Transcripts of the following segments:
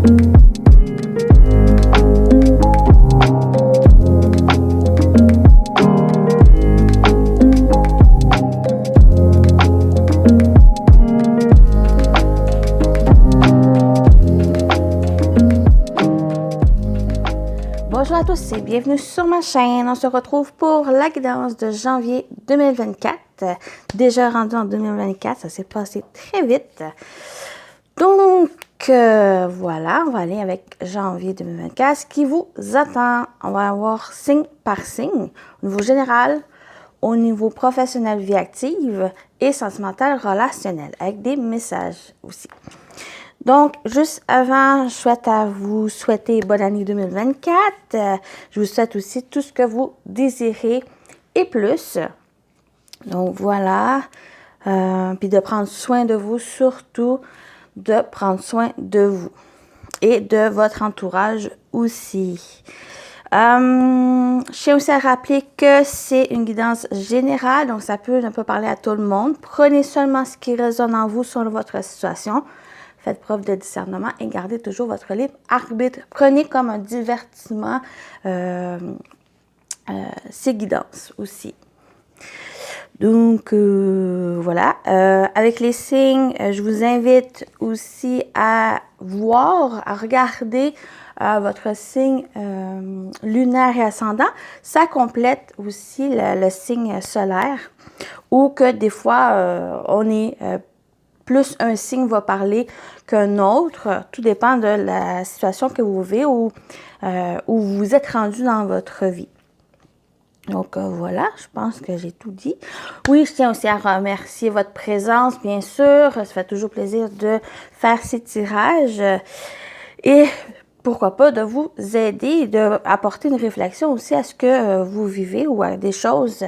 Bonjour à tous et bienvenue sur ma chaîne. On se retrouve pour la guidance de janvier 2024. Déjà rendu en 2024, ça s'est passé très vite. Donc, voilà, on va aller avec janvier 2024. Ce qui vous attend, on va avoir signe par signe, au niveau général, au niveau professionnel, vie active et sentimental, relationnel, avec des messages aussi. Donc, juste avant, je souhaite à vous souhaiter bonne année 2024. Je vous souhaite aussi tout ce que vous désirez et plus. Donc, voilà. Puis de prendre soin de vous, surtout de prendre soin de vous et de votre entourage aussi. Je tiens aussi à rappeler que c'est une guidance générale, donc ça peut ne pas parler à tout le monde. Prenez seulement ce qui résonne en vous selon votre situation. Faites preuve de discernement et gardez toujours votre libre arbitre. Prenez comme un divertissement ces guidances aussi. Donc, voilà. Avec les signes, je vous invite aussi à voir, à regarder votre signe lunaire et ascendant. Ça complète aussi le signe solaire ou que des fois, on est plus un signe va parler qu'un autre. Tout dépend de la situation que vous vivez ou où vous êtes rendu dans votre vie. Donc, voilà, je pense que j'ai tout dit. Oui, je tiens aussi à remercier votre présence, bien sûr. Ça fait toujours plaisir de faire ces tirages. Et pourquoi pas de vous aider et d'apporter une réflexion aussi à ce que vous vivez ou à des choses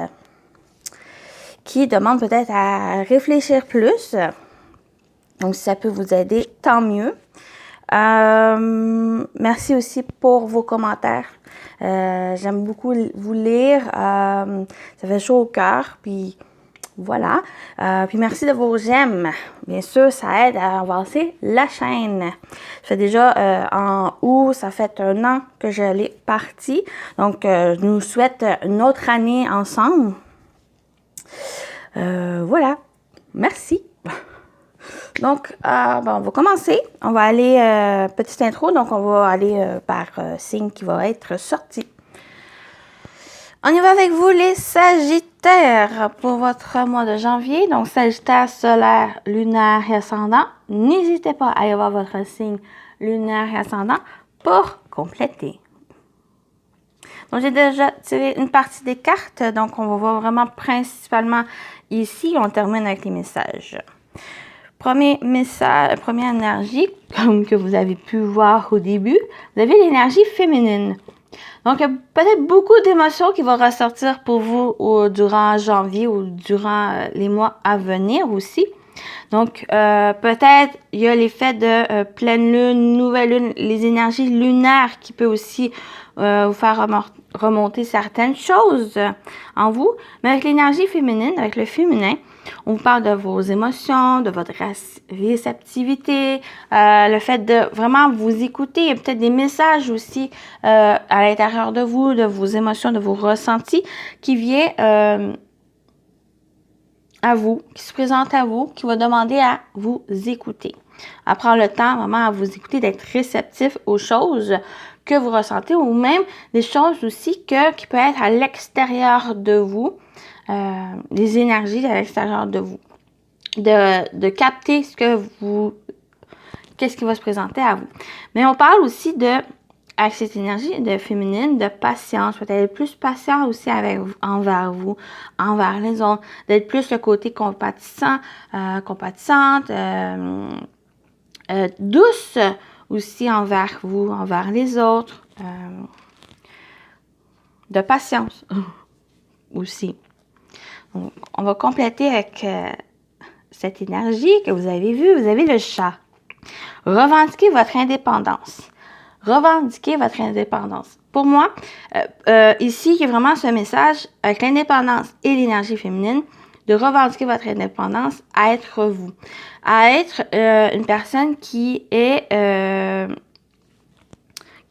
qui demandent peut-être à réfléchir plus. Donc, si ça peut vous aider, tant mieux. Merci aussi pour vos commentaires. J'aime beaucoup vous lire. Ça fait chaud au cœur. Puis voilà. Puis merci de vos j'aime. Bien sûr, ça aide à avancer la chaîne. Ça fait déjà en août, ça fait 1 an que je l'ai partie. Donc, je nous souhaite une autre année ensemble. Voilà. Merci. Donc, on va commencer. On va aller, petite intro, donc on va aller par signe qui va être sorti. On y va avec vous les Sagittaires pour votre mois de janvier. Donc, Sagittaire solaire, lunaire et ascendant. N'hésitez pas à aller voir votre signe lunaire et ascendant pour compléter. Donc, j'ai déjà tiré une partie des cartes. Donc, on va voir vraiment principalement ici. On termine avec les messages. Premier message, première énergie, comme que vous avez pu voir au début, vous avez l'énergie féminine. Donc, il y a peut-être beaucoup d'émotions qui vont ressortir pour vous durant janvier ou durant les mois à venir aussi. Donc, peut-être il y a l'effet de pleine lune, nouvelle lune, les énergies lunaires qui peuvent aussi vous faire remonter certaines choses en vous. Mais avec l'énergie féminine, avec le féminin, on vous parle de vos émotions, de votre réceptivité, le fait de vraiment vous écouter. Il y a peut-être des messages aussi à l'intérieur de vous, de vos émotions, de vos ressentis qui viennent à vous, qui se présentent à vous, qui va demander à vous écouter. À prendre le temps vraiment à vous écouter, d'être réceptif aux choses que vous ressentez ou même des choses aussi qui peuvent être à l'extérieur de vous. Les énergies à l'extérieur de vous, de capter qu'est-ce qui va se présenter à vous. Mais on parle aussi avec cette énergie de féminine, de patience, peut-être être plus patient aussi envers vous, envers les autres, d'être plus le côté compatissant, compatissante, douce aussi envers vous, envers les autres, de patience aussi. Donc, on va compléter avec cette énergie que vous avez vue. Vous avez le chat. Revendiquez votre indépendance. Revendiquez votre indépendance. Pour moi, ici, il y a vraiment ce message avec l'indépendance et l'énergie féminine de revendiquer votre indépendance à être vous. À être une personne qui est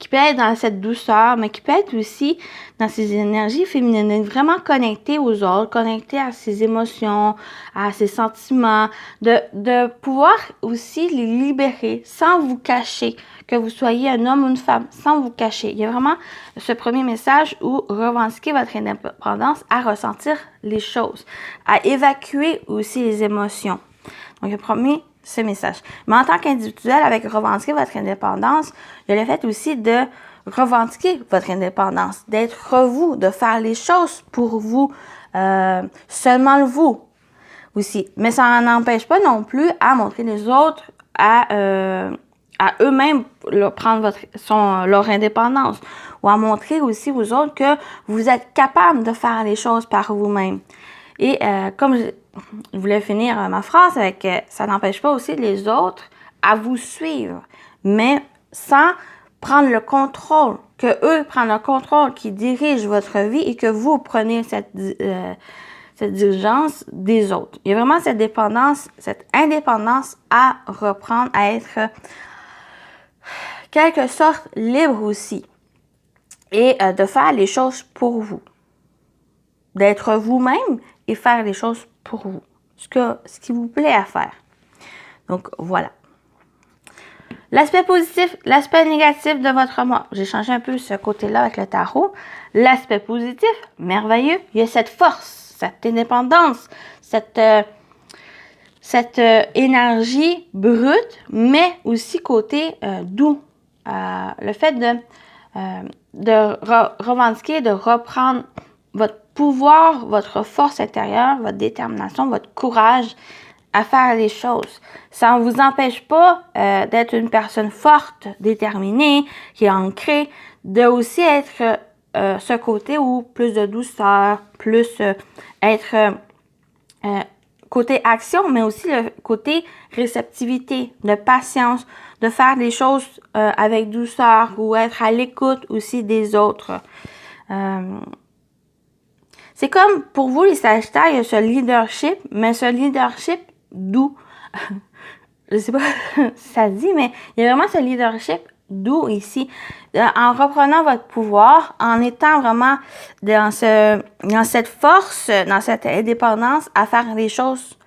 qui peut être dans cette douceur, mais qui peut être aussi dans ces énergies féminines, être vraiment connecté aux autres, connecté à ses émotions, à ses sentiments, de pouvoir aussi les libérer sans vous cacher, que vous soyez un homme ou une femme, sans vous cacher. Il y a vraiment ce premier message où revendiquer votre indépendance à ressentir les choses, à évacuer aussi les émotions. Donc, le premier, ce message. Mais en tant qu'individuel, avec revendiquer votre indépendance, il y a le fait aussi de revendiquer votre indépendance, d'être vous, de faire les choses pour vous, seulement vous aussi. Mais ça n'empêche pas non plus à montrer les autres, à eux-mêmes prendre leur indépendance, ou à montrer aussi aux autres que vous êtes capable de faire les choses par vous-même. Et comme je voulais finir ma phrase avec ça n'empêche pas aussi les autres à vous suivre, mais sans prendre le contrôle, que eux prennent le contrôle, qui dirigent votre vie et que vous prenez cette dirigeance des autres. Il y a vraiment cette dépendance, cette indépendance à reprendre, à être quelque sorte libre aussi et de faire les choses pour vous, d'être vous-même et faire les choses pour vous, ce qui vous plaît à faire. Donc, voilà. L'aspect positif, l'aspect négatif de votre mois. J'ai changé un peu ce côté-là avec le tarot. L'aspect positif, merveilleux. Il y a cette force, cette indépendance, cette énergie brute, mais aussi côté doux. Le fait de revendiquer, de reprendre votre pouvoir, votre force intérieure, votre détermination, votre courage à faire les choses. Ça ne vous empêche pas d'être une personne forte, déterminée, qui est ancrée, de aussi être ce côté où plus de douceur, plus être côté action, mais aussi le côté réceptivité, de patience, de faire les choses avec douceur ou être à l'écoute aussi des autres. C'est comme pour vous, les Sagittaires, il y a ce leadership, mais ce leadership doux. Je sais pas si ça se dit, mais il y a vraiment ce leadership doux ici. En reprenant votre pouvoir, en étant vraiment dans cette force, dans cette indépendance à faire les choses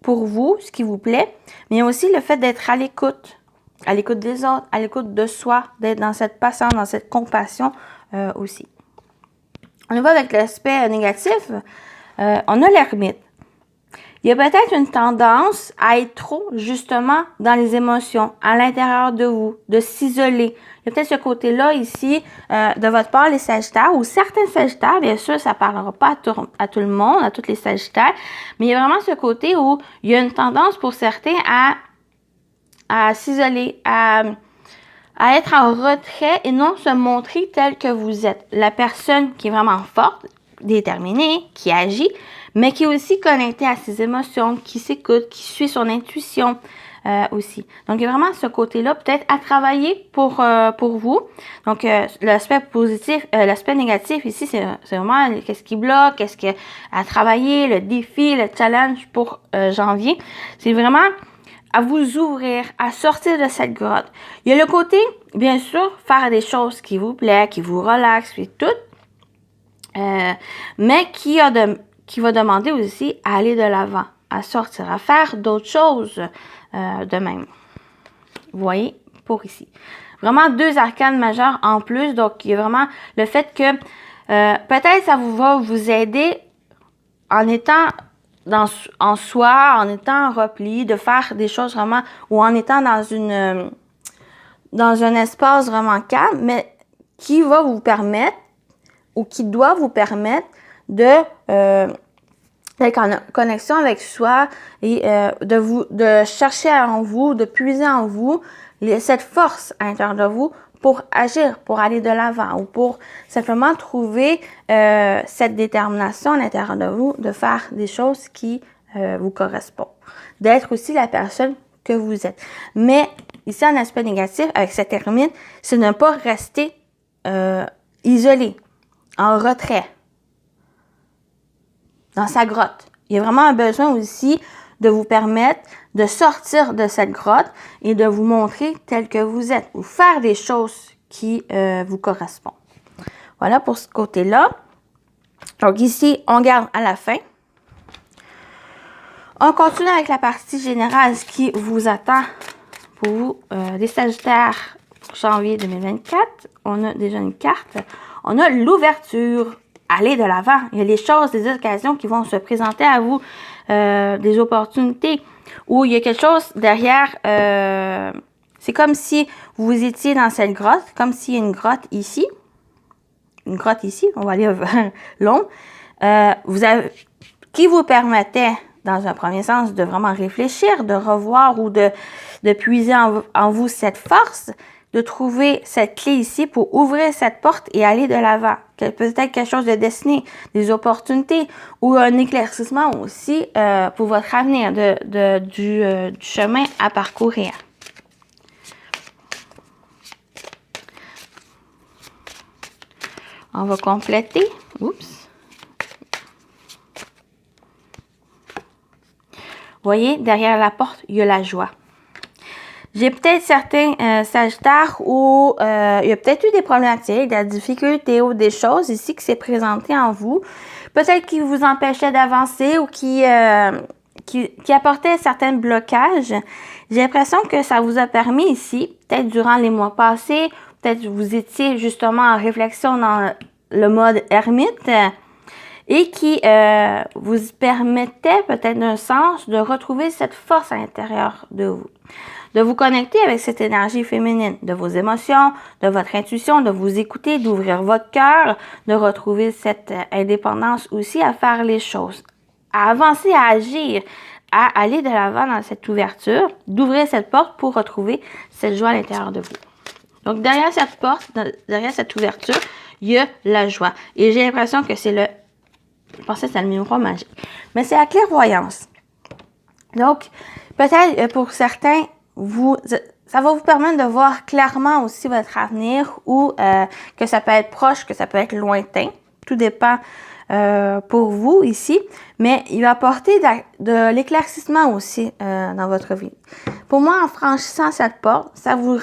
pour vous, ce qui vous plaît, mais il y a aussi le fait d'être à l'écoute des autres, à l'écoute de soi, d'être dans cette patience, dans cette compassion aussi. On va avec l'aspect négatif. On a l'ermite. Il y a peut-être une tendance à être trop, justement, dans les émotions, à l'intérieur de vous, de s'isoler. Il y a peut-être ce côté-là ici, de votre part, les Sagittaires, ou certains Sagittaires, bien sûr, ça ne parlera pas à tout le monde, à tous les Sagittaires, mais il y a vraiment ce côté où il y a une tendance pour certains à s'isoler, à être en retrait et non se montrer tel que vous êtes. La personne qui est vraiment forte, déterminée, qui agit, mais qui est aussi connectée à ses émotions, qui s'écoute, qui suit son intuition aussi. Donc, il y a vraiment ce côté-là, peut-être à travailler pour vous. Donc, l'aspect positif, l'aspect négatif ici, c'est vraiment qu'est-ce qui bloque, qu'est-ce qui à travailler, le défi, le challenge pour janvier. C'est vraiment à vous ouvrir, à sortir de cette grotte. Il y a le côté, bien sûr, faire des choses qui vous plaisent, qui vous relaxent, et tout, mais qui va demander aussi à aller de l'avant, à sortir, à faire d'autres choses de même. Vous voyez, pour ici. Vraiment 2 arcanes majeures en plus, donc il y a vraiment le fait que peut-être ça va vous aider en étant en soi, en étant en repli, de faire des choses vraiment, ou en étant dans un espace vraiment calme, mais qui va vous permettre, ou qui doit vous permettre d'être en connexion avec soi et de chercher en vous, de puiser en vous cette force à l'intérieur de vous pour agir, pour aller de l'avant ou pour simplement trouver cette détermination à l'intérieur de vous de faire des choses qui vous correspondent. D'être aussi la personne que vous êtes. Mais ici, un aspect négatif avec cette ermite, c'est ne pas rester isolé, en retrait, dans sa grotte. Il y a vraiment un besoin aussi de vous permettre de sortir de cette grotte et de vous montrer tel que vous êtes, ou faire des choses qui vous correspond. Voilà pour ce côté-là. Donc ici, on garde à la fin. On continue avec la partie générale, ce qui vous attend pour vous, les Sagittaires, janvier 2024. On a déjà une carte. On a l'ouverture. Allez de l'avant. Il y a des choses, des occasions qui vont se présenter à vous, des opportunités, où il y a quelque chose derrière. C'est comme si vous étiez dans cette grotte, comme s'il y a une grotte ici. Une grotte ici, on va aller vers long. Qui vous permettait, dans un premier sens, de vraiment réfléchir, de revoir ou de puiser en vous cette force, de trouver cette clé ici pour ouvrir cette porte et aller de l'avant. Peut-être quelque chose de destiné, des opportunités ou un éclaircissement aussi pour votre avenir, du chemin à parcourir. On va compléter. Oups. Voyez, derrière la porte, il y a la joie. J'ai peut-être certains Sagittaires où il y a peut-être eu des problématiques, des difficultés ou des choses ici qui s'est présenté en vous. Peut-être qui vous empêchait d'avancer ou qui apportait certains blocages. J'ai l'impression que ça vous a permis ici, peut-être durant les mois passés, peut-être vous étiez justement en réflexion dans le mode ermite et qui vous permettait peut-être d'un sens de retrouver cette force à l'intérieur de vous. De vous connecter avec cette énergie féminine, de vos émotions, de votre intuition, de vous écouter, d'ouvrir votre cœur, de retrouver cette indépendance aussi à faire les choses, à avancer, à agir, à aller de l'avant dans cette ouverture, d'ouvrir cette porte pour retrouver cette joie à l'intérieur de vous. Donc, derrière cette porte, derrière cette ouverture, il y a la joie. Et j'ai l'impression que c'est je pensais que c'était le miroir magique, mais c'est la clairvoyance. Donc, peut-être pour certains, ça va vous permettre de voir clairement aussi votre avenir ou que ça peut être proche, que ça peut être lointain. Tout dépend pour vous ici, mais il va apporter de l'éclaircissement aussi dans votre vie. Pour moi, en franchissant cette porte, ça vous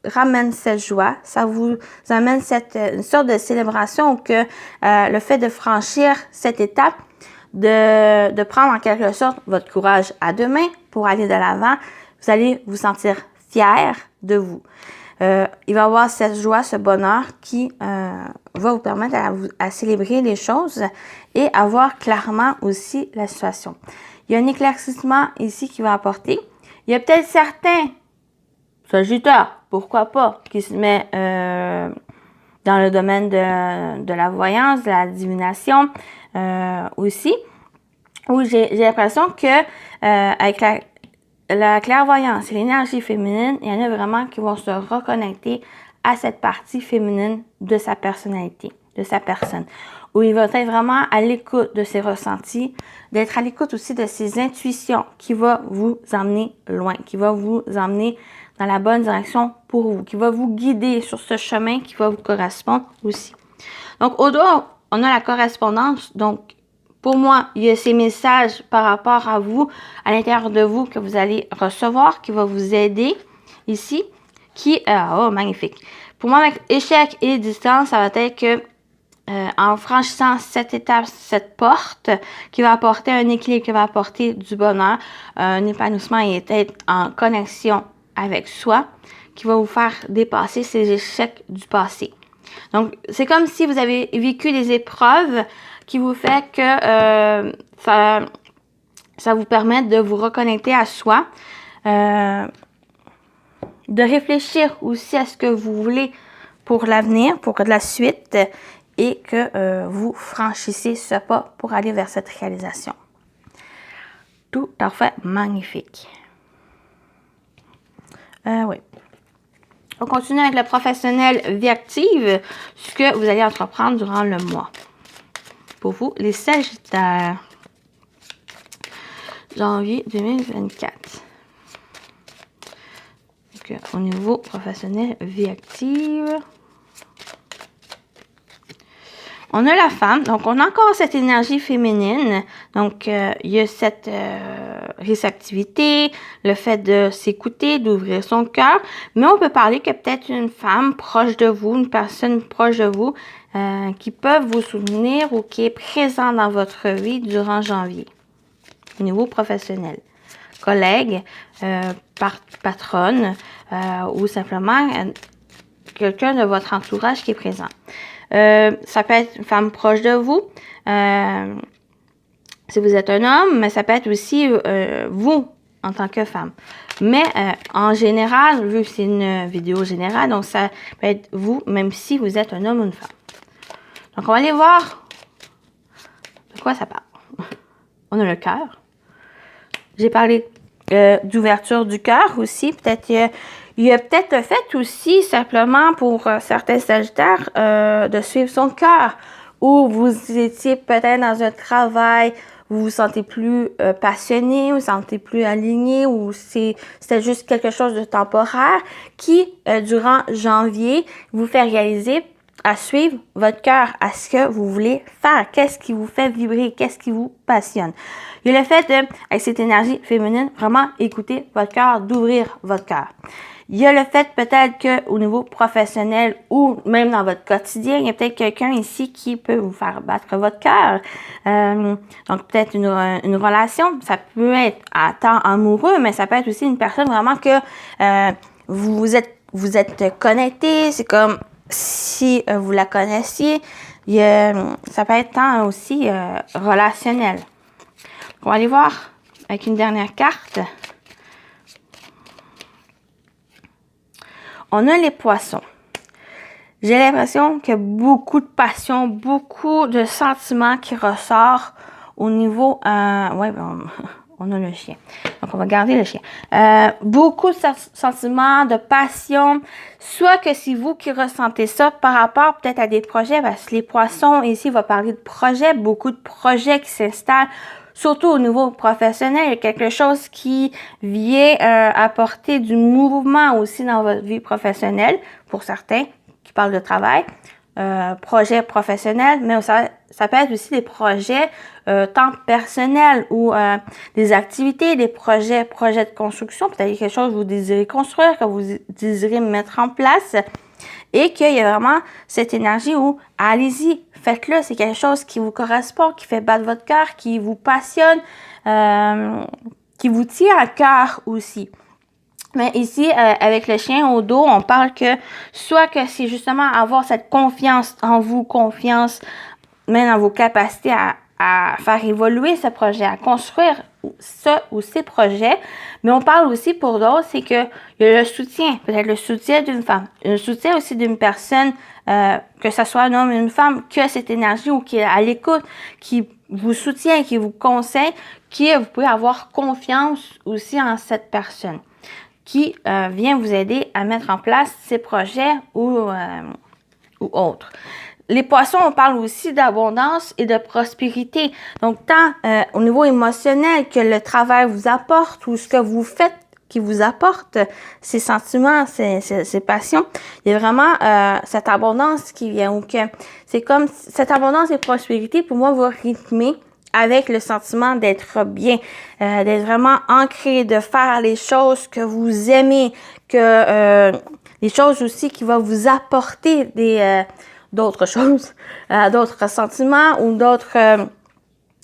ramène cette joie, ça vous amène une sorte de célébration que le fait de franchir cette étape, de prendre en quelque sorte votre courage à deux mains pour aller de l'avant, vous allez vous sentir fier de vous. Il va y avoir cette joie, ce bonheur qui va vous permettre à célébrer les choses et à voir clairement aussi la situation. Il y a un éclaircissement ici qui va apporter. Il y a peut-être certains Sagittaires, pourquoi pas, qui se met dans le domaine de la voyance, de la divination aussi, où j'ai l'impression que avec la clairvoyance et l'énergie féminine, il y en a vraiment qui vont se reconnecter à cette partie féminine de sa personnalité, de sa personne, où il va être vraiment à l'écoute de ses ressentis, d'être à l'écoute aussi de ses intuitions qui va vous emmener loin, qui va vous emmener dans la bonne direction pour vous, qui va vous guider sur ce chemin qui va vous correspondre aussi. Donc, au-delà, on a la correspondance. Donc, pour moi, il y a ces messages par rapport à vous, à l'intérieur de vous, que vous allez recevoir, qui va vous aider ici, oh, magnifique. Pour moi, avec échec et distance, ça va être que en franchissant cette étape, cette porte, qui va apporter un équilibre, qui va apporter du bonheur, un épanouissement et être en connexion avec soi, qui va vous faire dépasser ces échecs du passé. Donc, c'est comme si vous avez vécu des épreuves qui vous fait que ça vous permet de vous reconnecter à soi, de réfléchir aussi à ce que vous voulez pour l'avenir, pour la suite, et que vous franchissez ce pas pour aller vers cette réalisation. Tout à fait magnifique. Oui. On continue avec le professionnel vie active, ce que vous allez entreprendre durant le mois. Pour vous, les Sagittaires, janvier 2024. Donc, au niveau professionnel vie active, on a la femme, donc on a encore cette énergie féminine. Donc, il y a cette réceptivité, le fait de s'écouter, d'ouvrir son cœur. Mais on peut parler que peut-être une femme proche de vous, une personne proche de vous, qui peut vous soutenir ou qui est présent dans votre vie durant janvier, au niveau professionnel. Collègue, patronne ou simplement quelqu'un de votre entourage qui est présent. Ça peut être une femme proche de vous, si vous êtes un homme, mais ça peut être aussi vous en tant que femme. Mais en général, vu que c'est une vidéo générale, donc ça peut être vous, même si vous êtes un homme ou une femme. Donc on va aller voir de quoi ça parle. On a le cœur. J'ai parlé d'ouverture du cœur aussi. Peut-être il y a peut-être le fait aussi simplement pour certains sagittaires de suivre son cœur, ou vous étiez peut-être dans un travail, vous vous sentez plus passionné, vous vous sentez plus aligné, ou c'était juste quelque chose de temporaire qui, durant janvier, vous fait réaliser à suivre votre cœur, à ce que vous voulez faire, qu'est-ce qui vous fait vibrer, qu'est-ce qui vous passionne. Il y a le fait de, avec cette énergie féminine, vraiment écouter votre cœur, d'ouvrir votre cœur. Il y a le fait peut-être qu'au niveau professionnel ou même dans votre quotidien, il y a peut-être quelqu'un ici qui peut vous faire battre votre cœur. Donc peut-être une relation, ça peut être à temps amoureux, mais ça peut être aussi une personne vraiment que vous êtes connecté, c'est comme si vous la connaissiez. Ça peut être tant aussi relationnel. On va aller voir avec une dernière carte. On a les poissons. J'ai l'impression qu'il y a beaucoup de passion, beaucoup de sentiments qui ressortent au niveau... ouais, on a le chien. Donc, on va garder le chien. Beaucoup de sentiments, de passion. Soit que c'est vous qui ressentez ça par rapport peut-être à des projets, parce que les poissons, ici, on va parler de projets, beaucoup de projets qui s'installent. Surtout au niveau professionnel, il y a quelque chose qui vient apporter du mouvement aussi dans votre vie professionnelle, pour certains qui parlent de travail, projets professionnels, mais ça peut être aussi des projets tant personnels ou des activités, des projets de construction, peut-être quelque chose que vous désirez construire, que vous désirez mettre en place, et qu'il y a vraiment cette énergie où allez-y, faites-le, c'est quelque chose qui vous correspond, qui fait battre votre cœur, qui vous passionne, qui vous tient à cœur aussi. Mais ici, avec le chien au dos, on parle que soit que c'est justement avoir cette confiance en vous, confiance même dans vos capacités à faire évoluer ce projet, à construire ça ou ces projets. Mais on parle aussi pour d'autres, c'est que il y a le soutien, peut-être le soutien d'une femme, le soutien aussi d'une personne, que ce soit un homme ou une femme, qui a cette énergie ou qui est à l'écoute, qui vous soutient, qui vous conseille, qui vous pouvez avoir confiance aussi en cette personne, qui vient vous aider à mettre en place ces projets ou autres. Les poissons, on parle aussi d'abondance et de prospérité. Donc, tant au niveau émotionnel que le travail vous apporte ou ce que vous faites qui vous apporte ces sentiments, ces passions, il y a vraiment cette abondance qui vient. Ou que c'est comme cette abondance et prospérité, pour moi, va rythmer avec le sentiment d'être bien, d'être vraiment ancré, de faire les choses que vous aimez, que les choses aussi qui vont vous apporter d'autres choses, d'autres sentiments ou d'autres,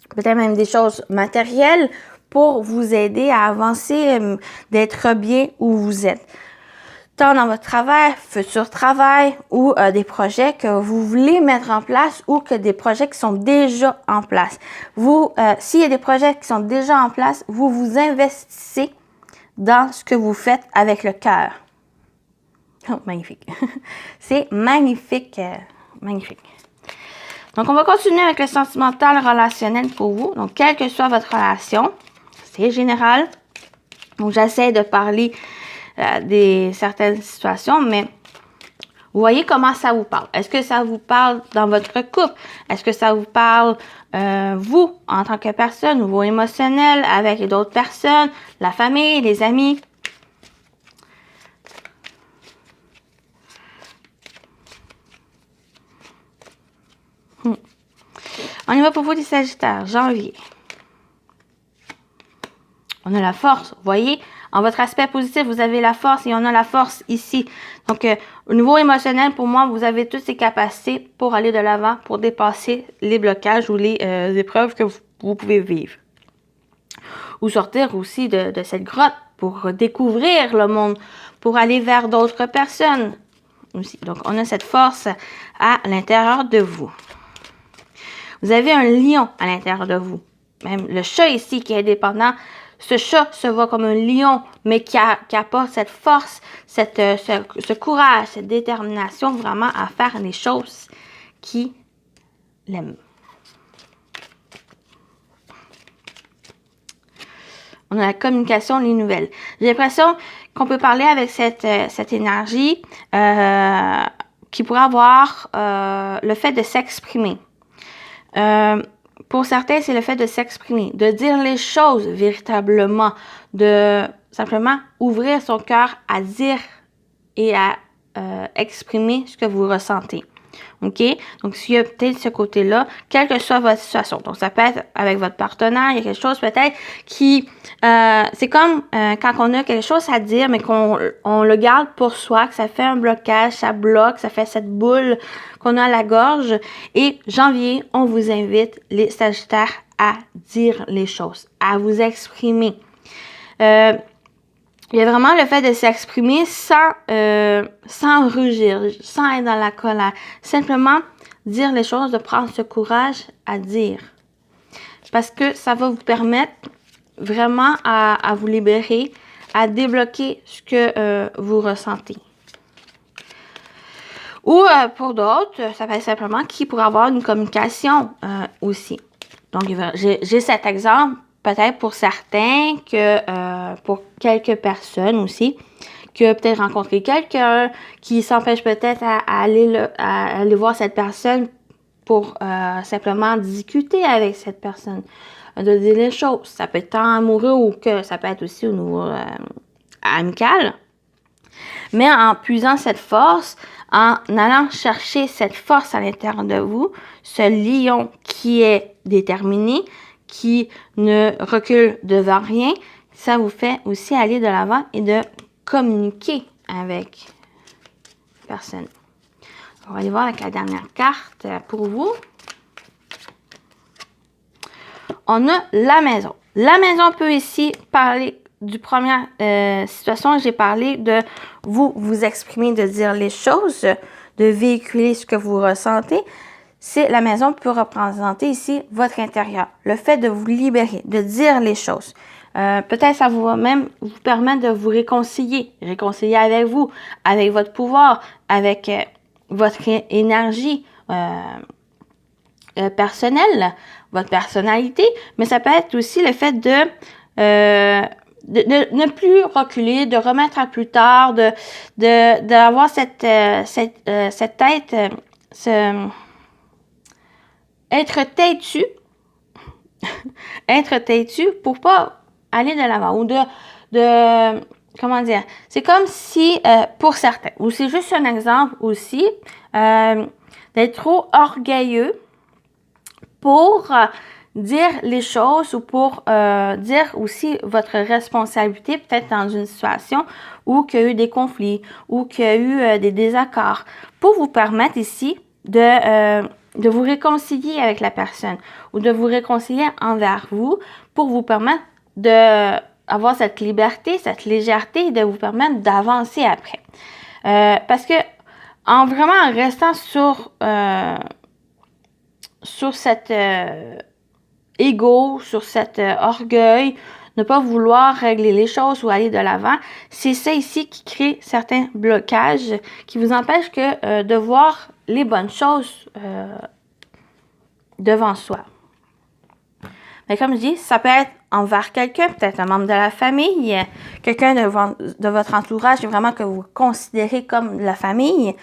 peut-être même des choses matérielles pour vous aider à avancer, d'être bien où vous êtes. Tant dans votre travail, futur travail ou des projets que vous voulez mettre en place ou que des projets qui sont déjà en place. Vous, s'il y a des projets qui sont déjà en place, vous vous investissez dans ce que vous faites avec le cœur. Oh, magnifique. C'est magnifique. Magnifique. Donc, on va continuer avec le sentimental relationnel pour vous. Donc, quelle que soit votre relation, c'est général. Donc, j'essaie de parler des certaines situations, mais vous voyez comment ça vous parle. Est-ce que ça vous parle dans votre couple? Est-ce que ça vous parle, vous, en tant que personne, au niveau émotionnel, avec d'autres personnes, la famille, les amis? On y va pour vous, les Sagittaires, janvier. On On a la force, vous voyez? En votre aspect positif, vous avez la force et on a la force ici. Donc, au niveau émotionnel, pour moi, vous avez toutes ces capacités pour aller de l'avant, pour dépasser les blocages ou les épreuves que vous pouvez vivre. Ou sortir aussi de cette grotte pour découvrir le monde, pour aller vers d'autres personnes aussi. Donc, on a cette force à l'intérieur de vous. Vous avez un lion à l'intérieur de vous. Même le chat ici qui est indépendant, ce chat se voit comme un lion, mais qui apporte cette force, ce courage, cette détermination vraiment à faire les choses qu'il aime. On a la communication, les nouvelles. J'ai l'impression qu'on peut parler avec cette énergie qui pourrait avoir le fait de s'exprimer. Pour certains, c'est le fait de s'exprimer, de dire les choses véritablement, de simplement ouvrir son cœur à dire et à exprimer ce que vous ressentez. OK? Donc, s'il y a peut-être ce côté-là, quelle que soit votre situation. Donc, ça peut être avec votre partenaire, il y a quelque chose peut-être qui... c'est comme quand on a quelque chose à dire, mais qu'on le garde pour soi, que ça fait un blocage, ça bloque, ça fait cette boule qu'on a à la gorge. Et janvier, on vous invite, les Sagittaires, à dire les choses, à vous exprimer. Il y a vraiment le fait de s'exprimer sans rugir, sans être dans la colère. Simplement dire les choses, de prendre ce courage à dire. Parce que ça va vous permettre vraiment à vous libérer, à débloquer ce que vous ressentez. Ou pour d'autres, ça peut être simplement qui pourrait avoir une communication aussi. Donc, j'ai cet exemple. Peut-être pour certains, que pour quelques personnes aussi, qui a peut-être rencontré quelqu'un, qui s'empêche peut-être à aller voir cette personne pour simplement discuter avec cette personne, de dire les choses. Ça peut être tant amoureux ou que ça peut être aussi au niveau amical. Mais en puisant cette force, en allant chercher cette force à l'intérieur de vous, ce lion qui est déterminé, qui ne recule devant rien, ça vous fait aussi aller de l'avant et de communiquer avec personne. On va aller voir avec la dernière carte pour vous. On a la maison. La maison peut ici parler du première situation. J'ai parlé de vous exprimer, de dire les choses, de véhiculer ce que vous ressentez. La maison peut représenter ici votre intérieur. Le fait de vous libérer, de dire les choses. Peut-être ça va même vous permettre de vous réconcilier avec vous, avec votre pouvoir, avec votre énergie personnelle, votre personnalité. Mais ça peut être aussi le fait de ne plus reculer, de remettre à plus tard, d'avoir cette tête, être têtu, être têtu pour pas aller de l'avant ou comment dire, c'est comme si, pour certains, ou c'est juste un exemple aussi, d'être trop orgueilleux pour dire les choses ou pour dire aussi votre responsabilité peut-être dans une situation où il y a eu des conflits ou qu'il y a eu des désaccords pour vous permettre ici de vous réconcilier avec la personne ou de vous réconcilier envers vous pour vous permettre d'avoir cette liberté, cette légèreté et de vous permettre d'avancer après. Parce que en restant sur cet ego, sur cet orgueil, ne pas vouloir régler les choses ou aller de l'avant, c'est ça ici qui crée certains blocages qui vous empêchent de voir les bonnes choses devant soi. Mais comme je dis, ça peut être envers quelqu'un, peut-être un membre de la famille, quelqu'un de votre entourage, vraiment que vous considérez comme la famille.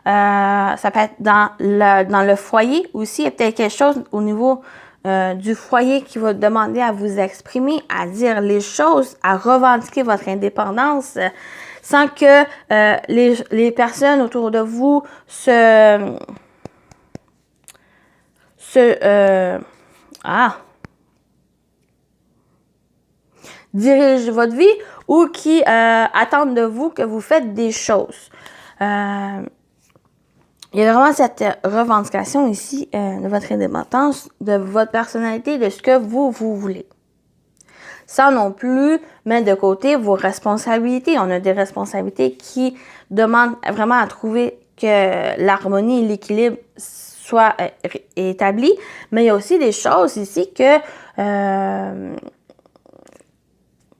Ça peut être dans le foyer aussi. Il y a peut-être quelque chose au niveau du foyer qui va demander à vous exprimer, à dire les choses, à revendiquer votre indépendance sans que les personnes autour de vous dirigent votre vie ou qui attendent de vous que vous faites des choses. Il y a vraiment cette revendication ici de votre indépendance, de votre personnalité, de ce que vous voulez. Sans non plus mettre de côté vos responsabilités. On a des responsabilités qui demandent vraiment à trouver que l'harmonie et l'équilibre soient établis. Mais il y a aussi des choses ici que,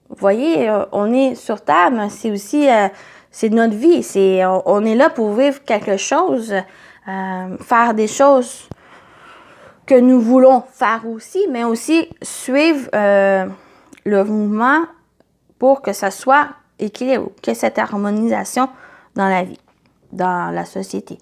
vous voyez, on est sur Terre, mais c'est aussi, c'est notre vie. On est là pour vivre quelque chose, faire des choses que nous voulons faire aussi, mais aussi suivre le mouvement pour que ça soit équilibré, que cette harmonisation dans la vie, dans la société.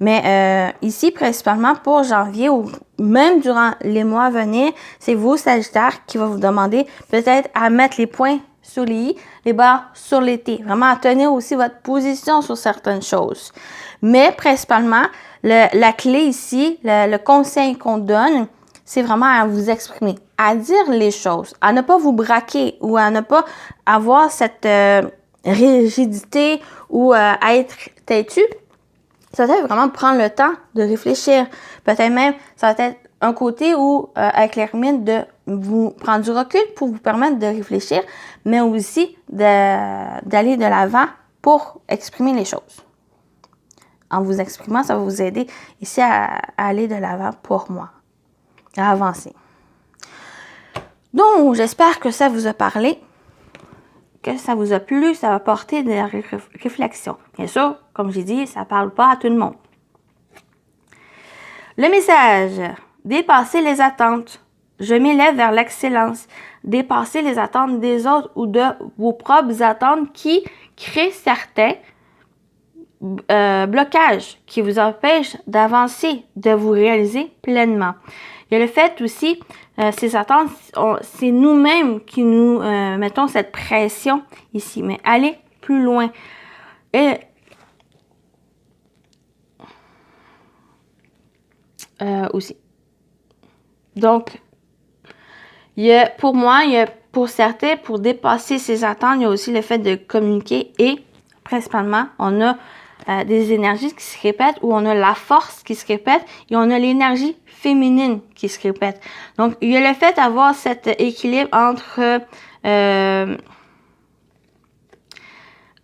Mais ici, principalement pour janvier ou même durant les mois à venir, c'est vous, Sagittaire, qui va vous demander peut-être à mettre les points sur les i, les barres sur les t. Vraiment à tenir aussi votre position sur certaines choses. Mais principalement, la clé ici, le conseil qu'on donne, c'est vraiment à vous exprimer, à dire les choses, à ne pas vous braquer ou à ne pas avoir cette rigidité ou à être têtu. Ça va être vraiment prendre le temps de réfléchir. Peut-être même, ça va être un côté où, avec l'ermite, de vous prendre du recul pour vous permettre de réfléchir, mais aussi d'aller de l'avant pour exprimer les choses. En vous exprimant, ça va vous aider ici à aller de l'avant pour moi, à avancer. Donc, j'espère que ça vous a parlé, que ça vous a plu, ça va porter de la réflexion. Bien sûr, comme j'ai dit, ça ne parle pas à tout le monde. Le message, dépasser les attentes. Je m'élève vers l'excellence. Dépasser les attentes des autres ou de vos propres attentes qui créent certains blocages qui vous empêchent d'avancer, de vous réaliser pleinement. Il y a le fait aussi, ces attentes, c'est nous-mêmes qui nous mettons cette pression ici, mais allez plus loin. Et aussi. Donc, pour certains, pour dépasser ces attentes, il y a aussi le fait de communiquer et principalement, on a des énergies qui se répètent ou on a la force qui se répète et on a l'énergie féminine qui se répète. Donc, il y a le fait d'avoir cet équilibre entre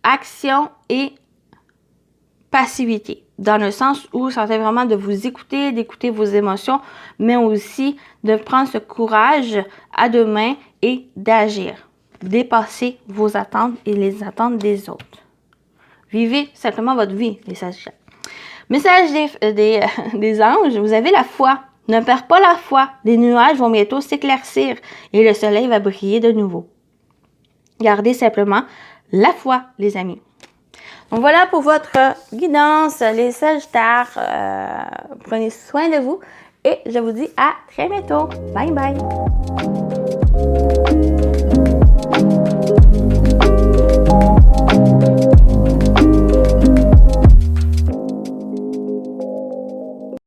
action et passivité, dans le sens où ça va vraiment de vous écouter, d'écouter vos émotions, mais aussi de prendre ce courage à deux mains et d'agir, dépasser vos attentes et les attentes des autres. Vivez simplement votre vie, les sagittaires. Message des anges, vous avez la foi. Ne perds pas la foi. Les nuages vont bientôt s'éclaircir et le soleil va briller de nouveau. Gardez simplement la foi, les amis. Donc voilà pour votre guidance, les sagittaires. Prenez soin de vous et je vous dis à très bientôt. Bye bye.